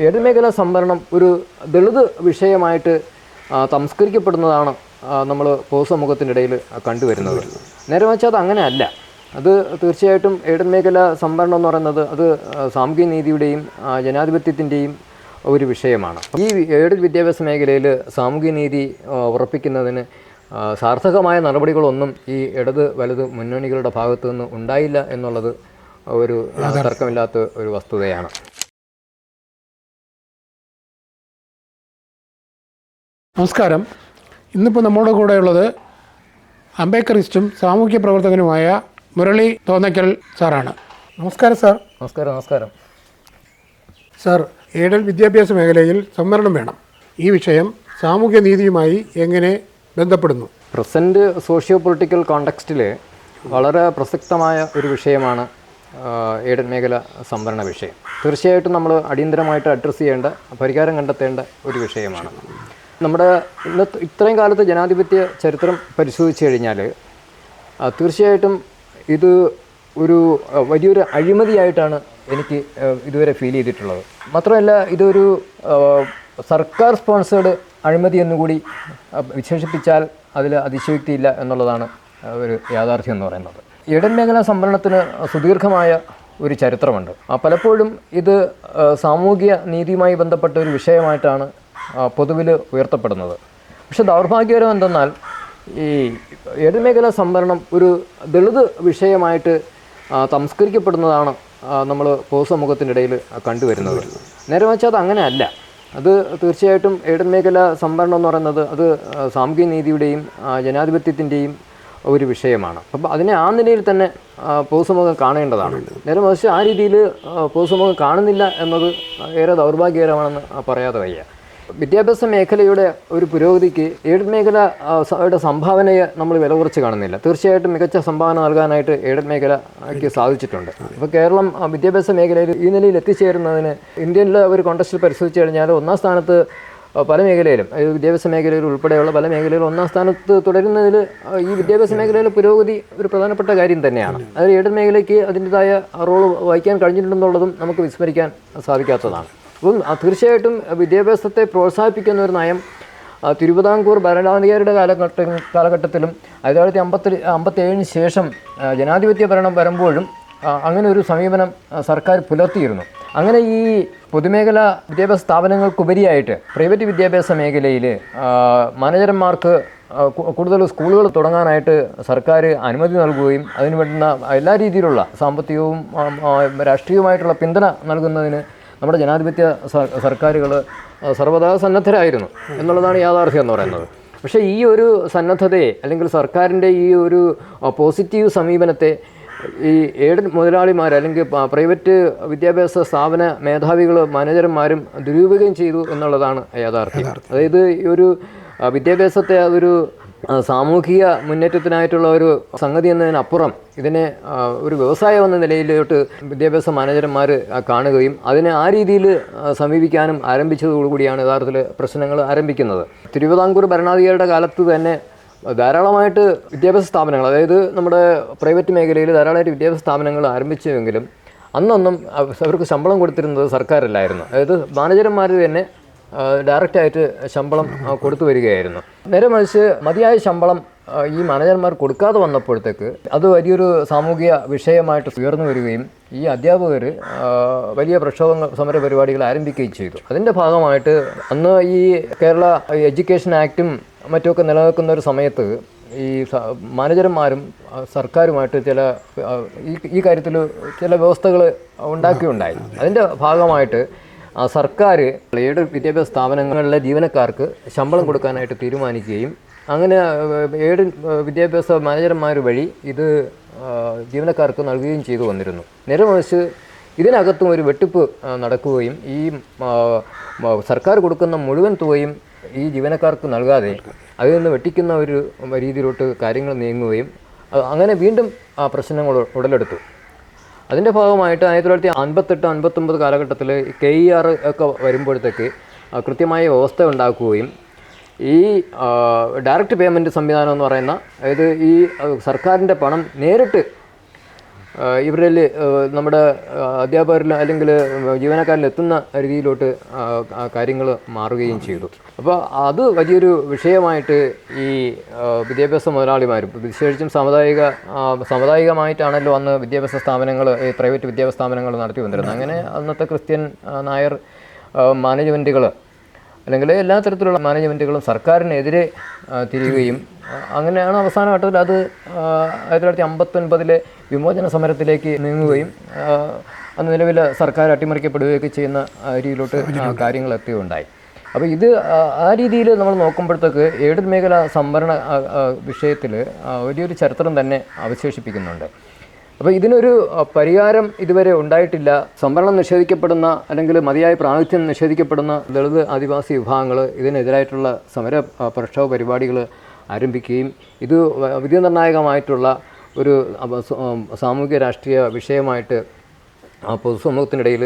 Aided മേഖലാ സംവരണം ഒരു ദളിത് വിഷയമായിട്ട് സംസ്കരിക്കപ്പെടുന്നതാണ് നമ്മൾ പൊതുസമൂഹത്തിനിടയിൽ കണ്ടുവരുന്നത്. നേരെ വെച്ചാൽ അത് അങ്ങനെയല്ല. അത് തീർച്ചയായിട്ടും എയ്ഡഡ് മേഖല സംവരണം എന്ന് പറയുന്നത് അത് സാമൂഹ്യ നീതിയുടെയും ജനാധിപത്യത്തിൻ്റെയും ഒരു വിഷയമാണ്. ഈ എയ്ഡഡ് വിദ്യാഭ്യാസ മേഖലയിൽ സാമൂഹ്യ നീതി ഉറപ്പിക്കുന്നതിന് സാർത്ഥകമായ നടപടികളൊന്നും ഈ ഇടത് വലത് മുന്നണികളുടെ ഭാഗത്തു നിന്ന് ഉണ്ടായില്ല എന്നുള്ളത് ഒരു തർക്കമില്ലാത്ത ഒരു വസ്തുതയാണ്. നമസ്കാരം. ഇന്നിപ്പോൾ നമ്മുടെ കൂടെയുള്ളത് അംബേദ്കറിസ്റ്റും സാമൂഹ്യ പ്രവർത്തകനുമായ മുരളി തോന്നയ്ക്കൽ സാറാണ്. നമസ്കാരം സാർ. നമസ്കാരം. സാർ, എയ്ഡഡ് വിദ്യാഭ്യാസ മേഖലയിൽ സംവരണം വേണം. ഈ വിഷയം സാമൂഹ്യ നീതിയുമായി എങ്ങനെ ബന്ധപ്പെടുന്നു? പ്രസൻറ്റ് സോഷ്യോ പൊളിറ്റിക്കൽ കോണ്ടെക്സ്റ്റിൽ വളരെ പ്രസക്തമായ ഒരു വിഷയമാണ് എയ്ഡഡ് മേഖല സംവരണ വിഷയം. തീർച്ചയായിട്ടും നമ്മൾ അടിയന്തരമായിട്ട് അഡ്രസ്സ് ചെയ്യേണ്ട, പരിഹാരം കണ്ടെത്തേണ്ട ഒരു വിഷയമാണ്. നമ്മുടെ ഇത്രയും കാലത്ത് ജനാധിപത്യ ചരിത്രം പരിശോധിച്ച് കഴിഞ്ഞാൽ തീർച്ചയായിട്ടും ഇത് ഒരു വലിയൊരു അഴിമതിയായിട്ടാണ് എനിക്ക് ഇതുവരെ ഫീൽ ചെയ്തിട്ടുള്ളത്. മാത്രമല്ല, ഇതൊരു സർക്കാർ സ്പോൺസേഡ് അഴിമതി എന്നുകൂടി വിശേഷിപ്പിച്ചാൽ അതിൽ അതിശയോക്തിയില്ല എന്നുള്ളതാണ് ഒരു യാഥാർത്ഥ്യം എന്ന് പറയുന്നത്. എയ്ഡഡ് മേഖലാ സംവരണത്തിന് സുദീർഘമായ ഒരു ചരിത്രമുണ്ട്. പലപ്പോഴും ഇത് സാമൂഹിക നീതിയുമായി ബന്ധപ്പെട്ട ഒരു വിഷയമായിട്ടാണ് പൊതുവിൽ ഉയർത്തപ്പെടുന്നത്. പക്ഷെ ദൗർഭാഗ്യകരം എന്തെന്നാൽ ഈ എയ്ഡഡ് മേഖലാ സംവരണം ഒരു ദളിത് വിഷയമായിട്ട് സംസ്കരിക്കപ്പെടുന്നതാണ് നമ്മൾ പൊതുസമൂഹത്തിനിടയിൽ കണ്ടുവരുന്നത്. നേരെ വെച്ചാൽ അത് അങ്ങനെയല്ല. അത് തീർച്ചയായിട്ടും എയ്ഡഡ് മേഖല സംവരണം എന്ന് പറയുന്നത് അത് സാമൂഹ്യ നീതിയുടെയും ജനാധിപത്യത്തിൻ്റെയും ഒരു വിഷയമാണ്. അപ്പം അതിനെ ആ നിലയിൽ തന്നെ പൊതുസമൂഹം കാണേണ്ടതാണ്. നേരെ മറിച്ച് ആ രീതിയിൽ പൊതുസമൂഹം കാണുന്നില്ല എന്നത് ഏറെ ദൗർഭാഗ്യകരമാണെന്ന് പറയാതെ വയ്യ. വിദ്യാഭ്യാസ മേഖലയുടെ ഒരു പുരോഗതിക്ക് എയ്ഡഡ് മേഖലയുടെ സംഭാവനയെ നമ്മൾ വില കുറച്ച് കാണുന്നില്ല. തീർച്ചയായിട്ടും മികച്ച സംഭാവന നൽകാനായിട്ട് എയ്ഡഡ് മേഖലയ്ക്ക് സാധിച്ചിട്ടുണ്ട്. ഇപ്പോൾ കേരളം വിദ്യാഭ്യാസ മേഖലയിൽ ഈ നിലയിൽ എത്തിച്ചേരുന്നതിന് ഇന്ത്യയിലെ ഒരു കോണ്ടക്സ്റ്റിൽ പരിശോധിച്ച് കഴിഞ്ഞാൽ ഒന്നാം സ്ഥാനത്ത് പല മേഖലയിലും, വിദ്യാഭ്യാസ മേഖലയിൽ ഉൾപ്പെടെയുള്ള പല മേഖലയിലും ഒന്നാം സ്ഥാനത്ത് തുടരുന്നതിൽ ഈ വിദ്യാഭ്യാസ മേഖലയിലെ പുരോഗതി ഒരു പ്രധാനപ്പെട്ട കാര്യം തന്നെയാണ്. അത് എയ്ഡഡ് മേഖലയ്ക്ക് അതിൻ്റെതായ റോൾ വഹിക്കാൻ കഴിഞ്ഞിട്ടുണ്ടെന്നുള്ളതും നമുക്ക് വിസ്മരിക്കാൻ സാധിക്കാത്തതാണ്. അപ്പം തീർച്ചയായിട്ടും വിദ്യാഭ്യാസത്തെ പ്രോത്സാഹിപ്പിക്കുന്ന ഒരു നയം തിരുവിതാംകൂർ ഭരണാധികാരിയുടെ കാലഘട്ടത്തിലും 1957 ശേഷം ജനാധിപത്യ ഭരണം വരുമ്പോഴും അങ്ങനെ ഒരു സമീപനം സർക്കാർ പുലർത്തിയിരുന്നു. അങ്ങനെ ഈ പൊതുമേഖലാ വിദ്യാഭ്യാസ സ്ഥാപനങ്ങൾക്കുപരിയായിട്ട് പ്രൈവറ്റ് വിദ്യാഭ്യാസ മേഖലയിൽ മാനേജർമാർക്ക് കൂടുതൽ സ്കൂളുകൾ തുടങ്ങാനായിട്ട് സർക്കാർ അനുമതി നൽകുകയും അതിന് വേണ്ടുന്ന എല്ലാ രീതിയിലുള്ള സാമ്പത്തികവും രാഷ്ട്രീയവുമായിട്ടുള്ള പിന്തുണ നൽകുന്നതിന് നമ്മുടെ ജനാധിപത്യ സർക്കാരുകൾ സർവ്വതാ സന്നദ്ധരായിരുന്നു എന്നുള്ളതാണ് യാഥാർത്ഥ്യം എന്ന് പറയുന്നത്. പക്ഷേ ഈ ഒരു സന്നദ്ധതയെ അല്ലെങ്കിൽ സർക്കാരിൻ്റെ ഈ ഒരു പോസിറ്റീവ് സമീപനത്തെ ഈ എയ്ഡഡ് മുതലാളിമാർ അല്ലെങ്കിൽ പ്രൈവറ്റ് വിദ്യാഭ്യാസ സ്ഥാപന മേധാവികൾ മാനേജർമാരും ദുരുപയോഗം ചെയ്തു എന്നുള്ളതാണ് യാഥാർത്ഥ്യം. അതായത് ഈ ഒരു വിദ്യാഭ്യാസത്തെ അതൊരു സാമൂഹിക മുന്നേറ്റത്തിനായിട്ടുള്ള ഒരു സംഗതി എന്നതിനപ്പുറം ഇതിനെ ഒരു വ്യവസായം എന്ന നിലയിലോട്ട് വിദ്യാഭ്യാസ മാനേജർമാർ കാണുകയും അതിനെ ആ രീതിയിൽ സമീപിക്കാനും ആരംഭിച്ചതോടുകൂടിയാണ് യഥാർത്ഥത്തിൽ പ്രശ്നങ്ങൾ ആരംഭിക്കുന്നത്. തിരുവിതാംകൂർ ഭരണാധികാരിയുടെ കാലത്ത് തന്നെ ധാരാളമായിട്ട് വിദ്യാഭ്യാസ സ്ഥാപനങ്ങൾ, അതായത് നമ്മുടെ പ്രൈവറ്റ് മേഖലയിൽ ധാരാളമായിട്ട് വിദ്യാഭ്യാസ സ്ഥാപനങ്ങൾ ആരംഭിച്ചുവെങ്കിലും അന്നൊന്നും അവർക്ക് ശമ്പളം കൊടുത്തിരുന്നത് സർക്കാരല്ലായിരുന്നു. അതായത് മാനേജർമാർ തന്നെ ഡയറക്റ്റായിട്ട് ശമ്പളം കൊടുത്തു വരികയായിരുന്നു. നേരെ മറിച്ച് മതിയായ ശമ്പളം ഈ മാനേജർമാർ കൊടുക്കാതെ വന്നപ്പോഴത്തേക്ക് അത് വലിയൊരു സാമൂഹിക വിഷയമായിട്ട് ഉയർന്നു വരികയും ഈ അധ്യാപകർ വലിയ പ്രക്ഷോഭ സമര പരിപാടികൾ ആരംഭിക്കുകയും ചെയ്തു. അതിൻ്റെ ഭാഗമായിട്ട് അന്ന് ഈ കേരള എഡ്യൂക്കേഷൻ ആക്റ്റും മറ്റുമൊക്കെ നിലനിൽക്കുന്ന ഒരു സമയത്ത് ഈ മാനേജർമാരും സർക്കാരുമായിട്ട് ഈ കാര്യത്തിൽ ചില വ്യവസ്ഥകൾ ഉണ്ടാക്കിയുണ്ടായി. അതിൻ്റെ ഭാഗമായിട്ട് സർക്കാർ എയ്ഡഡ് വിദ്യാഭ്യാസ സ്ഥാപനങ്ങളിലെ ജീവനക്കാർക്ക് ശമ്പളം കൊടുക്കാനായിട്ട് തീരുമാനിക്കുകയും അങ്ങനെ എയ്ഡഡ് വിദ്യാഭ്യാസ മാനേജർമാർ വഴി ഇത് ജീവനക്കാർക്ക് നൽകുകയും ചെയ്തു വന്നിരുന്നു. നേരെ മറിച്ച് ഇതിനകത്തും ഒരു വെട്ടിപ്പ് നടക്കുകയും ഈ സർക്കാർ കൊടുക്കുന്ന മുഴുവൻ തുകയും ഈ ജീവനക്കാർക്ക് നൽകാതെ അതിൽ നിന്ന് വെട്ടിക്കുന്ന ഒരു രീതിയിലോട്ട് കാര്യങ്ങൾ നീങ്ങുകയും അങ്ങനെ വീണ്ടും പ്രശ്നങ്ങൾ ഉടലെടുത്തു. അതിൻ്റെ ഭാഗമായിട്ട് 1958-59 കാലഘട്ടത്തിൽ KER ഒക്കെ വരുമ്പോഴത്തേക്ക് കൃത്യമായ വ്യവസ്ഥ ഉണ്ടാക്കുകയും ഈ ഡയറക്റ്റ് പേയ്മെൻറ്റ് സംവിധാനം എന്ന് പറയുന്ന, അതായത് ഈ സർക്കാരിൻ്റെ പണം നേരിട്ട് ഇവരിൽ നമ്മുടെ അധ്യാപകരിൽ അല്ലെങ്കിൽ ജീവനക്കാരിൽ എത്തുന്ന രീതിയിലോട്ട് കാര്യങ്ങൾ മാറുകയും ചെയ്തു. അപ്പോൾ അത് വലിയൊരു വിഷയമായിട്ട് ഈ വിദ്യാഭ്യാസ മുതലാളിമാരും, വിശേഷിച്ചും സാമുദായികമായിട്ടാണല്ലോ അന്ന് വിദ്യാഭ്യാസ സ്ഥാപനങ്ങൾ, പ്രൈവറ്റ് വിദ്യാഭ്യാസ സ്ഥാപനങ്ങൾ നടത്തി വന്നിരുന്നത്. അങ്ങനെ അന്നത്തെ ക്രിസ്ത്യൻ, നായർ മാനേജ്മെൻറ്റുകൾ അല്ലെങ്കിൽ എല്ലാ തരത്തിലുള്ള മാനേജ്മെൻറ്റുകളും സർക്കാരിനെതിരെ തിരിയുകയും അങ്ങനെയാണ് അവസാന ഘട്ടത്തിൽ അത് 1959 വിമോചന സമരത്തിലേക്ക് നീങ്ങുകയും അന്ന് നിലവിൽ സർക്കാർ അട്ടിമറിക്കപ്പെടുകയൊക്കെ ചെയ്യുന്ന രീതിയിലോട്ട് കാര്യങ്ങൾ എത്തുകയുണ്ടായി. അപ്പോൾ ഇത് ആ രീതിയിൽ നമ്മൾ നോക്കുമ്പോഴത്തേക്ക് എയ്ഡഡ് മേഖല സംവരണ വിഷയത്തിൽ വലിയൊരു ചരിത്രം തന്നെ അവശേഷിപ്പിക്കുന്നുണ്ട്. അപ്പോൾ ഇതിനൊരു പരിഹാരം ഇതുവരെ ഉണ്ടായിട്ടില്ല. സംവരണം നിഷേധിക്കപ്പെടുന്ന അല്ലെങ്കിൽ മതിയായ പ്രാതിനിധ്യം നിഷേധിക്കപ്പെടുന്ന ദളിത് ആദിവാസി വിഭാഗങ്ങൾ ഇതിനെതിരായിട്ടുള്ള സമര പ്രക്ഷോഭ പരിപാടികൾ ആരംഭിക്കുകയും ഇത് വിധിനിർണായകമായിട്ടുള്ള ഒരു സാമൂഹിക രാഷ്ട്രീയ വിഷയമായിട്ട് പൊതുസമൂഹത്തിനിടയിൽ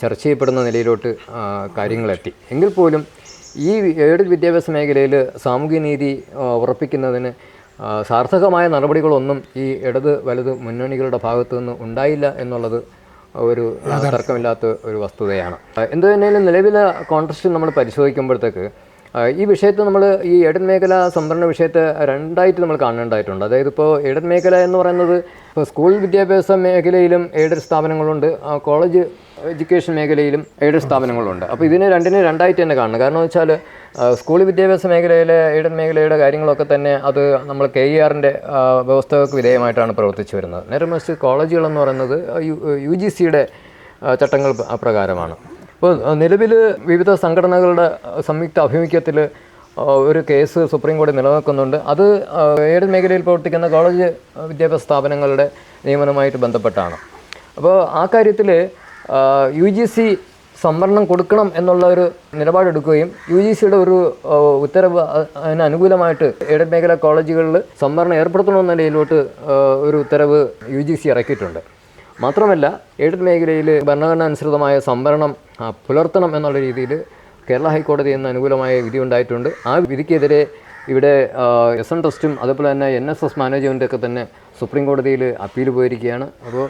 ചർച്ച ചെയ്യപ്പെടുന്ന നിലയിലോട്ട് കാര്യങ്ങളെത്തി. എങ്കിൽ പോലും ഈ എയ്ഡഡ് വിദ്യാഭ്യാസ മേഖലയിൽ സാമൂഹ്യ നീതി ഉറപ്പിക്കുന്നതിന് സാർത്ഥകമായ നടപടികളൊന്നും ഈ ഇടത് വലത് മുന്നണികളുടെ ഭാഗത്തു നിന്ന് ഉണ്ടായില്ല എന്നുള്ളത് ഒരു തർക്കമില്ലാത്ത ഒരു വസ്തുതയാണ്. എന്തു തന്നെയാലും നിലവിലെ കോൺടെക്സ്റ്റ് നമ്മൾ പരിശോധിക്കുമ്പോഴത്തേക്ക് ഈ വിഷയത്തെ നമ്മൾ ഈ എയ്ഡഡ് മേഖല സംവരണ വിഷയത്തെ രണ്ടായിട്ട് നമ്മൾ കാണേണ്ടതായിട്ടുണ്ട്. അതായത് ഇപ്പോൾ എയ്ഡഡ് മേഖല എന്ന് പറയുന്നത് ഇപ്പോൾ സ്കൂൾ വിദ്യാഭ്യാസ മേഖലയിലും എയ്ഡഡ് സ്ഥാപനങ്ങളുണ്ട്, കോളേജ് എഡ്യൂക്കേഷൻ മേഖലയിലും എയ്ഡഡ് സ്ഥാപനങ്ങളുണ്ട്. അപ്പോൾ ഇതിനെ രണ്ടായിട്ട് തന്നെ കാണണം. കാരണം എന്ന് വെച്ചാൽ സ്കൂൾ വിദ്യാഭ്യാസ മേഖലയിലെ എയ്ഡഡ് മേഖലയുടെ കാര്യങ്ങളൊക്കെ തന്നെ അത് നമ്മൾ KERൻ്റെ വ്യവസ്ഥകൾക്ക് വിധേയമായിട്ടാണ് പ്രവർത്തിച്ചു വരുന്നത്. നേരെ മറിച്ച് കോളേജുകളെന്ന് പറയുന്നത് UGCയുടെ ചട്ടങ്ങൾ പ്രകാരമാണ്. ഇപ്പോൾ നിലവിൽ വിവിധ സംഘടനകളുടെ സംയുക്ത ആഭിമുഖ്യത്തിൽ ഒരു കേസ് സുപ്രീം കോടതി നിലനിൽക്കുന്നുണ്ട്. അത് എയ്ഡഡ് മേഖലയിൽ പ്രവർത്തിക്കുന്ന കോളേജ് വിദ്യാഭ്യാസ സ്ഥാപനങ്ങളുടെ നിയമനവുമായിട്ട് ബന്ധപ്പെട്ടാണ്. അപ്പോൾ ആ കാര്യത്തിൽ UGC സംവരണം കൊടുക്കണം എന്നുള്ള ഒരു നിലപാടെടുക്കുകയും UGCയുടെ ഒരു ഉത്തരവ് അതിന് അനുകൂലമായിട്ട് എയ്ഡഡ് മേഖല കോളേജുകളിൽ സംവരണം ഏർപ്പെടുത്തണമെന്ന നിലയിലോട്ട് ഒരു ഉത്തരവ് UGC ഇറക്കിയിട്ടുണ്ട്. മാത്രമല്ല എയ്ഡഡ് മേഖലയിൽ ഭരണഘടന അനുസൃതമായ സംവരണം പുലർത്തണം എന്നുള്ള രീതിയിൽ കേരള ഹൈക്കോടതി എന്ന അനുകൂലമായ വിധി ഉണ്ടായിട്ടുണ്ട്. ആ വിധിക്കെതിരെ ഇവിടെ SN ട്രസ്റ്റും അതുപോലെ തന്നെ NSS മാനേജ്മെൻറ്റൊക്കെ തന്നെ സുപ്രീം കോടതിയിൽ അപ്പീൽ പോയിരിക്കുകയാണ്. അപ്പോൾ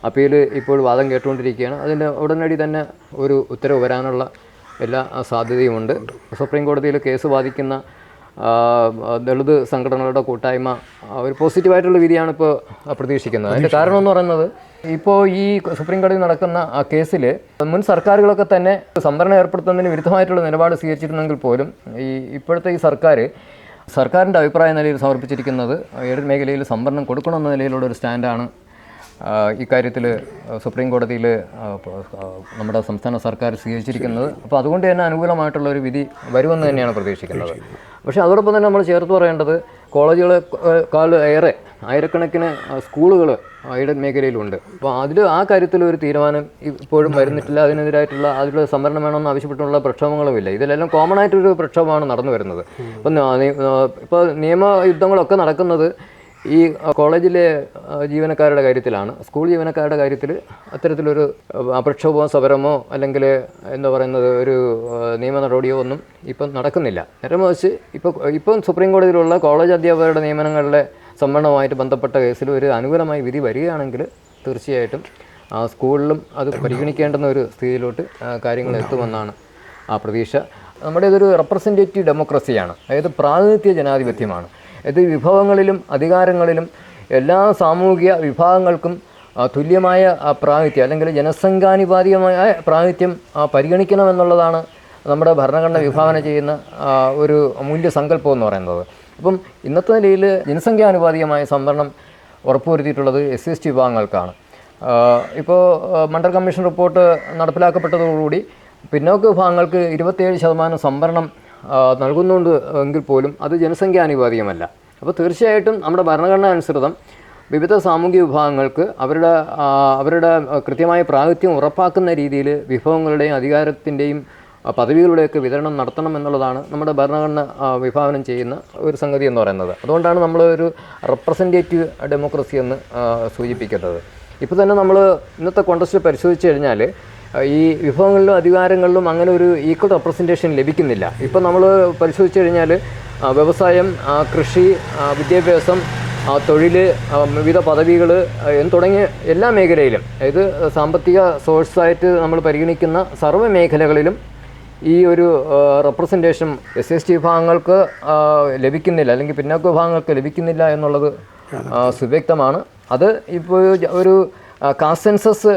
അപ്പീൽ ഇപ്പോൾ വാദം കേട്ടുകൊണ്ടിരിക്കുകയാണ്. അതിൻ്റെ ഉടനടി തന്നെ ഒരു ഉത്തരവ് വരാനുള്ള എല്ലാ സാധ്യതയുമുണ്ട്. സുപ്രീം കോടതിയിൽ കേസ് വാദിക്കുന്ന ദളിത് സംഘടനകളുടെ കൂട്ടായ്മ ഒരു പോസിറ്റീവായിട്ടുള്ള വിധിയാണ് ഇപ്പോൾ പ്രതീക്ഷിക്കുന്നത്. അതിൻ്റെ കാരണം എന്ന് പറയുന്നത് ഇപ്പോൾ ഈ സുപ്രീം കോടതി നടക്കുന്ന ആ കേസിൽ മുൻ സർക്കാരുകളൊക്കെ തന്നെ സംവരണം ഏർപ്പെടുത്തുന്നതിന് വിരുദ്ധമായിട്ടുള്ള നിലപാട് സ്വീകരിച്ചിരുന്നെങ്കിൽ പോലും ഇപ്പോഴത്തെ ഈ സർക്കാരിൻ്റെ അഭിപ്രായ നിലയിൽ സമർപ്പിച്ചിരിക്കുന്നത് എയ്ഡഡ് മേഖലയിൽ സംവരണം കൊടുക്കണമെന്ന നിലയിലുള്ള ഒരു സ്റ്റാൻഡാണ് ഇക്കാര്യത്തിൽ സുപ്രീം കോടതിയിൽ നമ്മുടെ സംസ്ഥാന സർക്കാർ സ്വീകരിച്ചിരിക്കുന്നത്. അപ്പോൾ അതുകൊണ്ട് തന്നെ അനുകൂലമായിട്ടുള്ള ഒരു വിധി വരുമെന്ന് തന്നെയാണ് പ്രതീക്ഷിക്കുന്നത്. പക്ഷേ അതോടൊപ്പം തന്നെ നമ്മൾ ചേർത്ത് പറയേണ്ടത് കോളേജുകളെക്കാൾ ആയിരക്കണക്കിന് സ്കൂളുകൾ എയ്ഡഡ് മേഖലയിലുണ്ട്. അപ്പോൾ ആ കാര്യത്തിൽ ഒരു തീരുമാനം ഇപ്പോഴും വരുന്നിട്ടില്ല. അതിനെതിരായിട്ടുള്ള അതിലുള്ള സംവരണം വേണമെന്ന് ആവശ്യപ്പെട്ടുള്ള പ്രക്ഷോഭങ്ങളുമില്ല. ഇതിലെല്ലാം കോമൺ ആയിട്ടൊരു പ്രക്ഷോഭമാണ് നടന്നു വരുന്നത്. ഇപ്പോൾ നിയമയുദ്ധങ്ങളൊക്കെ നടക്കുന്നത് ഈ കോളേജിലെ ജീവനക്കാരുടെ കാര്യത്തിലാണ്. സ്കൂൾ ജീവനക്കാരുടെ കാര്യത്തിൽ അത്തരത്തിലൊരു പ്രക്ഷോഭമോ സമരമോ അല്ലെങ്കിൽ എന്താ പറയുന്നത് ഒരു നിയമ നടപടിയോ ഒന്നും ഇപ്പം നടക്കുന്നില്ല. നേരെ മറിച്ച് ഇപ്പം സുപ്രീം കോടതിയിലുള്ള കോളേജ് അധ്യാപകരുടെ നിയമനങ്ങളിലെ സംവരണവുമായിട്ട് ബന്ധപ്പെട്ട കേസിൽ ഒരു അനുകൂലമായ വിധി വരികയാണെങ്കിൽ തീർച്ചയായിട്ടും സ്കൂളിലും അത് പരിഗണിക്കേണ്ടുന്ന ഒരു സ്ഥിതിയിലോട്ട് കാര്യങ്ങൾ എത്തുമെന്നാണ് പ്രതീക്ഷ. നമ്മുടെ ഇതൊരു റെപ്രസെൻറ്റേറ്റീവ് ഡെമോക്രസിയാണ്. അതായത് പ്രാതിനിധ്യ ജനാധിപത്യമാണ്. ഇത് വിഭവങ്ങളിലും അധികാരങ്ങളിലും എല്ലാ സാമൂഹിക വിഭാഗങ്ങൾക്കും തുല്യമായ പ്രാതിനിധ്യം അല്ലെങ്കിൽ ജനസംഖ്യാനുപാതികമായ പ്രാതിനിധ്യം പരിഗണിക്കണമെന്നുള്ളതാണ് നമ്മുടെ ഭരണഘടന വിഭാവന ചെയ്യുന്ന ഒരു മൂല്യസങ്കല്പം എന്ന് പറയുന്നത്. അപ്പം ഇന്നത്തെ നിലയിൽ ജനസംഖ്യാനുപാതികമായ സംവരണം ഉറപ്പുവരുത്തിയിട്ടുള്ളത് SC/ST വിഭാഗങ്ങൾക്കാണ്. ഇപ്പോൾ മണ്ഡൽ കമ്മീഷൻ റിപ്പോർട്ട് നടപ്പിലാക്കപ്പെട്ടതോടുകൂടി പിന്നോക്ക വിഭാഗങ്ങൾക്ക് 27% സംവരണം നൽകുന്നുണ്ട് എങ്കിൽ പോലും അത് ജനസംഖ്യാനുപാതികമല്ല. അപ്പോൾ തീർച്ചയായിട്ടും നമ്മുടെ ഭരണഘടന അനുസൃതം വിവിധ സാമൂഹിക വിഭാഗങ്ങൾക്ക് അവരുടെ കൃത്യമായ പ്രാതിനിധ്യം ഉറപ്പാക്കുന്ന രീതിയിൽ വിഭവങ്ങളുടെയും അധികാരത്തിൻ്റെയും പദവികളുടെയൊക്കെ വിതരണം നടത്തണം എന്നുള്ളതാണ് നമ്മുടെ ഭരണഘടന വിഭാവനം ചെയ്യുന്ന ഒരു സംഗതി എന്ന് പറയുന്നത്. അതുകൊണ്ടാണ് നമ്മൾ ഒരു റെപ്രസെൻറ്റേറ്റീവ് ഡെമോക്രസി എന്ന് സൂചിപ്പിക്കുന്നത്. ഇപ്പോൾ തന്നെ നമ്മൾ ഇന്നത്തെ കോൺടെക്സ്റ്റ് പരിശോധിച്ച് കഴിഞ്ഞാൽ ഈ വിഭവങ്ങളിലും അധികാരങ്ങളിലും അങ്ങനെ ഒരു ഈക്വൽ റെപ്രസെൻറ്റേഷൻ ലഭിക്കുന്നില്ല. ഇപ്പോൾ നമ്മൾ പരിശോധിച്ച് കഴിഞ്ഞാൽ വ്യവസായം, കൃഷി, വിദ്യാഭ്യാസം, തൊഴിൽ, വിവിധ പദവികൾ എന്ന് തുടങ്ങിയ എല്ലാ മേഖലയിലും, അതായത് സാമ്പത്തിക സോഴ്സായിട്ട് നമ്മൾ പരിഗണിക്കുന്ന സർവ്വ മേഖലകളിലും ഈ ഒരു റെപ്രസെൻറ്റേഷൻ SC വിഭാഗങ്ങൾക്ക് ലഭിക്കുന്നില്ല, അല്ലെങ്കിൽ പിന്നോക്ക വിഭാഗങ്ങൾക്ക് ലഭിക്കുന്നില്ല എന്നുള്ളത് സുവ്യക്തമാണ്. അത് ഇപ്പോൾ ഒരു കാസ്റ്റ് സെൻസസ്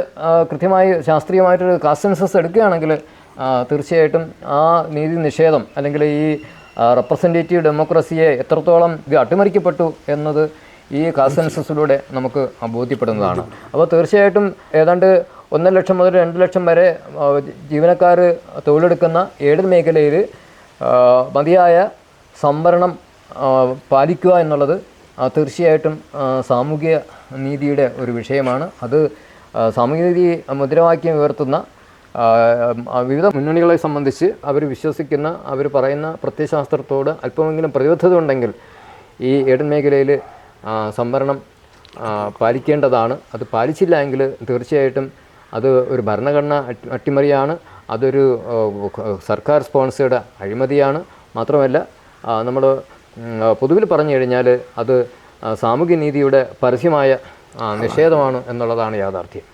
കൃത്യമായി ശാസ്ത്രീയമായിട്ടൊരു കാസ്റ്റ് സെൻസസ് എടുക്കുകയാണെങ്കിൽ തീർച്ചയായിട്ടും ആ നീതി നിഷേധം അല്ലെങ്കിൽ ഈ റെപ്രസെൻറ്റേറ്റീവ് ഡെമോക്രസിയെ എത്രത്തോളം ഇത് അട്ടിമറിക്കപ്പെട്ടു എന്നത് ഈ കാസ്റ്റ് സെൻസസിലൂടെ നമുക്ക് ബോധ്യപ്പെടുന്നതാണ്. അപ്പോൾ തീർച്ചയായിട്ടും ഏതാണ്ട് 1 ലക്ഷം മുതൽ 2 ലക്ഷം വരെ ജീവനക്കാർ തൊഴിലെടുക്കുന്ന എയ്ഡഡ് മേഖലയിൽ മതിയായ സംവരണം പാലിക്കുക എന്നുള്ളത് തീർച്ചയായിട്ടും സാമൂഹ്യ നീതിയുടെ ഒരു വിഷയമാണ്. അത് സാമൂഹ്യ നീതി മുദ്രാവാക്യം ഉയർത്തുന്ന വിവിധ മുന്നണികളെ സംബന്ധിച്ച് അവർ വിശ്വസിക്കുന്ന, അവർ പറയുന്ന പ്രത്യയശാസ്ത്രത്തോട് അല്പമെങ്കിലും പ്രതിബദ്ധത ഉണ്ടെങ്കിൽ ഈ എയ്ഡഡ് മേഖലയിൽ സംവരണം പാലിക്കേണ്ടതാണ്. അത് പാലിച്ചില്ല എങ്കിൽ തീർച്ചയായിട്ടും അത് ഒരു ഭരണഘടന അട്ടിമറിയാണ്, അതൊരു സർക്കാർ സ്പോൺസേഡ് അഴിമതിയാണ്. മാത്രമല്ല നമ്മൾ പൊതുവിൽ പറഞ്ഞു കഴിഞ്ഞാൽ അത് സാമൂഹ്യ നീതിയുടെ പരസ്യമായ നിഷേധമാണ് എന്നുള്ളതാണ് യാഥാർത്ഥ്യം.